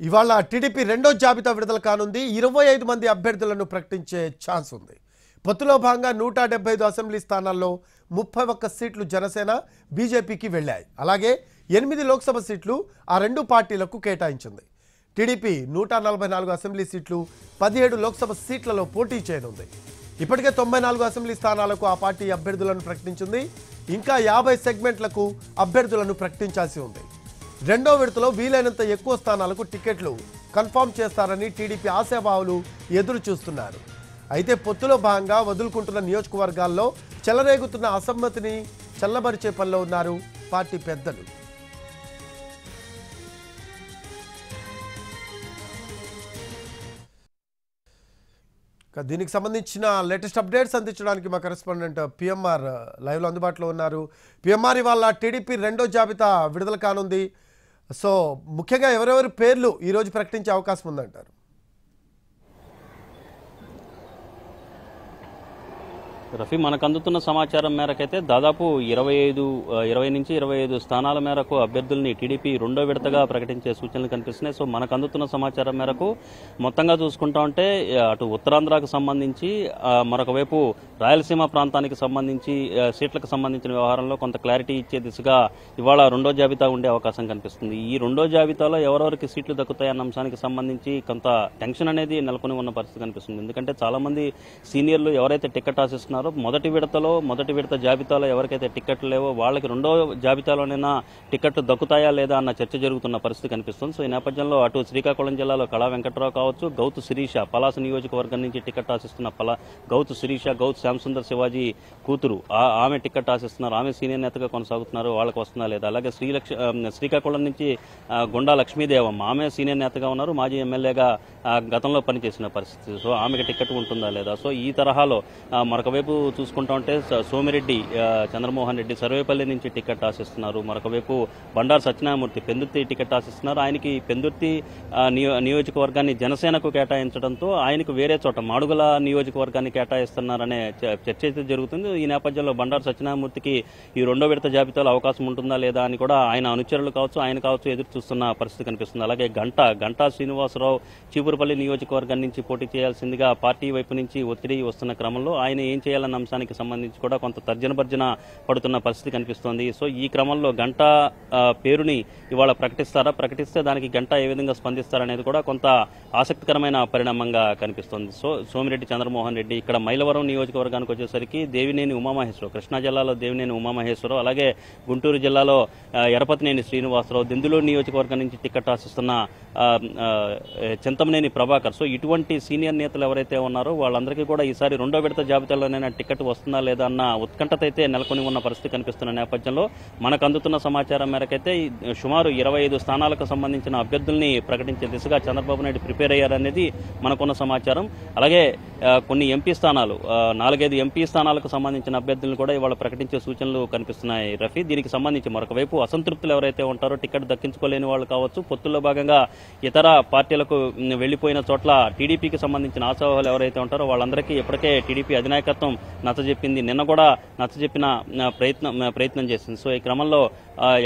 ఇవాళ టీడీపీ రెండో జాబితా విడుదల కానుంది. 25 మంది అభ్యర్థులను ప్రకటించే ఛాన్స్ ఉంది. పొత్తులో భాగంగా 175 అసెంబ్లీ స్థానాల్లో 31 సీట్లు జనసేన బీజేపీకి వెళ్ళాయి. అలాగే 8 లోక్సభ సీట్లు ఆ రెండు పార్టీలకు కేటాయించింది. టీడీపీ 144 అసెంబ్లీ సీట్లు 17 లోక్సభ సీట్లలో పోటీ చేయనుంది. ఇప్పటికే 94 అసెంబ్లీ స్థానాలకు ఆ పార్టీ అభ్యర్థులను ప్రకటించింది. ఇంకా 50 సెగ్మెంట్లకు అభ్యర్థులను ప్రకటించాల్సి ఉంది. రెండో విడతలో వీలైనంత ఎక్కువ స్థానాలకు టికెట్లు కన్ఫర్మ్ చేస్తారని టీడీపీ ఆశావాహులు ఎదురు చూస్తున్నారు. అయితే పొత్తులో భాగంగా వదులుకుంటున్న నియోజకవర్గాల్లో చెలరేగుతున్న అసమ్మతిని చల్లబరిచే పనిలో ఉన్నారు పార్టీ పెద్దలు. దీనికి సంబంధించిన లేటెస్ట్ అప్డేట్స్ అందించడానికి మా కరెస్పాండెంట్ పిఎంఆర్ లైవ్లో అందుబాటులో ఉన్నారు. పిఎంఆర్, ఇవాళ టీడీపీ రెండో జాబితా విడుదల కానుంది. సో ముఖ్యంగా ఎవరెవరి పేర్లు ఈరోజు ప్రకటించే అవకాశం ఉందంటారు? రఫీ, మనకు అందుతున్న సమాచారం మేరకైతే దాదాపు 20 నుంచి 25 స్థానాల మేరకు అభ్యర్థుల్ని టీడీపీ రెండో విడతగా ప్రకటించే సూచనలు కనిపిస్తున్నాయి. సో మనకు అందుతున్న సమాచారం మేరకు మొత్తంగా చూసుకుంటా ఉంటే అటు ఉత్తరాంధ్రకు సంబంధించి మరొక వైపు రాయలసీమ ప్రాంతానికి సంబంధించి సీట్లకు సంబంధించిన వ్యవహారంలో కొంత క్లారిటీ ఇచ్చే దిశగా ఇవాళ రెండో జాబితా ఉండే అవకాశం కనిపిస్తుంది. ఈ రెండో జాబితాలో ఎవరెవరికి సీట్లు దక్కుతాయన్న అంశానికి సంబంధించి కొంత టెన్షన్ అనేది నెలకొని ఉన్న పరిస్థితి కనిపిస్తుంది. ఎందుకంటే చాలా మంది సీనియర్లు ఎవరైతే టికెట్ ఆశిస్తున్నారో మొదటి విడత జాబితాలో ఎవరికైతే టికెట్లు లేవో వాళ్ళకి రెండో జాబితాలోనైనా టికెట్లు దక్కుతాయా లేదా అన్న చర్చ జరుగుతున్న పరిస్థితి కనిపిస్తుంది. సో ఈ నేపథ్యంలో అటు శ్రీకాకుళం జిల్లాలో కళా వెంకట్రావు కావచ్చు, గౌతు శిరీష పలాస నియోజకవర్గం నుంచి టికెట్ ఆశిస్తున్న గౌతు శిరీష, గౌతు శ్యాంసుందర్ శివాజీ కూతురు ఆమె టికెట్ ఆశిస్తున్నారు. ఆమె సీనియర్ నేతగా కొనసాగుతున్నారు. వాళ్ళకి వస్తుందా లేదా? అలాగే శ్రీకాకుళం నుంచి గుండా లక్ష్మీదేవమ్మ, ఆమె సీనియర్ నేతగా ఉన్నారు, మాజీ ఎమ్మెల్యేగా గతంలో పనిచేసిన పరిస్థితి. సో ఆమెకి టికెట్ ఉంటుందా లేదా? సో ఈ తరహాలో మరొక వైపు చూసుకుంటా ఉంటే సోమిరెడ్డి చంద్రమోహన్ రెడ్డి సర్వేపల్లి నుంచి టికెట్ ఆశిస్తున్నారు. మరొక వైపు బండారు సత్యనారాయణమూర్తి పెందుర్తి టికెట్ ఆశిస్తున్నారు. ఆయనకి పెందుర్తి నియోజకవర్గాన్ని జనసేనకు కేటాయించడంతో ఆయనకు వేరే చోట మాడుగుల నియోజకవర్గాన్ని కేటాయిస్తున్నారనే చర్చ అయితే జరుగుతుంది. ఈ నేపథ్యంలో బండారు సత్యనారాయణమూర్తికి ఈ రెండో విడత జాబితాలో అవకాశం ఉంటుందా లేదా అని కూడా ఆయన అనుచరులు కావచ్చు, ఆయన కావచ్చు ఎదురు చూస్తున్న పరిస్థితి కనిపిస్తుంది. అలాగే గంటా శ్రీనివాసరావు చీపురుపల్లి నియోజకవర్గం నుంచి పోటీ చేయాల్సిందిగా పార్టీ వైపు నుంచి ఒత్తిడి వస్తున్న క్రమంలో ఆయన ఏం చేయాలన్న అంశానికి సంబంధించి కూడా కొంత తర్జన పడుతున్న పరిస్థితి కనిపిస్తోంది. సో ఈ క్రమంలో గంటా పేరుని ఇవాళ ప్రకటిస్తే దానికి గంటా ఏ విధంగా స్పందిస్తారనేది కూడా కొంత ఆసక్తికరమైన పరిణామంగా కనిపిస్తోంది. సో సోమిరెడ్డి చంద్రమోహన్ రెడ్డి ఇక్కడ మైలవరం నియోజకవర్గానికి వచ్చేసరికి దేవినేని ఉమామహేశ్వరరావు, కృష్ణా జిల్లాలో దేవినేని ఉమామహేశ్వరరావు, అలాగే గుంటూరు జిల్లాలో ఎరపతినేని శ్రీనివాసరావు, దెందులూరు నియోజకవర్గం నుంచి టికెట్ ఆశిస్తున్న చింతమనేని ప్రభాకర్. సో ఇటువంటి సీనియర్ నేతలు ఎవరైతే ఉన్నారో వాళ్ళందరికీ కూడా ఈసారి రెండో విడత జాబితాలోనైనా టికెట్ వస్తుందా లేదా అన్న ఉత్కంఠత అయితే నెలకొని ఉన్న పరిస్థితి కనిపిస్తున్న నేపథ్యంలో మనకు అందుతున్న సమాచారం మేరకైతే సుమారు 25 స్థానాలకు సంబంధించిన అభ్యర్థుల్ని ప్రకటించే దిశగా చంద్రబాబు నాయుడు ప్రిపేర్ అయ్యారనేది మనకున్న సమాచారం. అలాగే కొన్ని ఎంపీ స్థానాలు 4-5 ఎంపీ స్థానాలకు సంబంధించిన అభ్యర్థులను కూడా ఇవాళ ప్రకటించే సూచనలు కనిపిస్తున్నాయి. రఫీ, దీనికి సంబంధించి మరొక వైపు అసంతృప్తులు ఎవరైతే ఉంటారో టికెట్ దక్కించుకోలేని వాళ్ళు కావచ్చు, పొత్తుల్లో భాగంగా ఇతర పార్టీలకు వెళ్లిపోయిన చోట్ల టీడీపీకి సంబంధించిన ఆశావాహులు ఎవరైతే ఉంటారో వాళ్ళందరికీ ఇప్పటికే టీడీపీ అధినాయకత్వం నచ్చజెప్పింది. నిన్న కూడా నచ్చజెప్పిన ప్రయత్నం చేసింది. సో ఈ క్రమంలో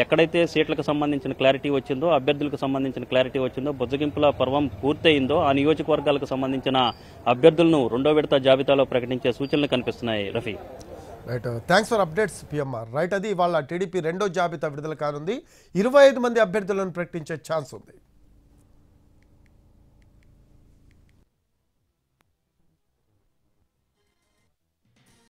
ఎక్కడైతే సీట్లకు సంబంధించిన క్లారిటీ వచ్చిందో, అభ్యర్థులకు సంబంధించిన క్లారిటీ వచ్చిందో, బుజ్జగింపుల పర్వం పూర్తయిందో ఆ నియోజకవర్గాలకు సంబంధించిన అభ్యర్థులను రెండో విడత జాబితాలో ప్రకటించే సూచనలు కనిపిస్తున్నాయి. Rafi, right, thanks for updates PMR. Right, అది ఇవాళ టీడీపీ రెండో జాబితా విడుదల కానుంది. 25 మంది అభ్యర్థులను ప్రకటించే ఛాన్స్ ఉంది.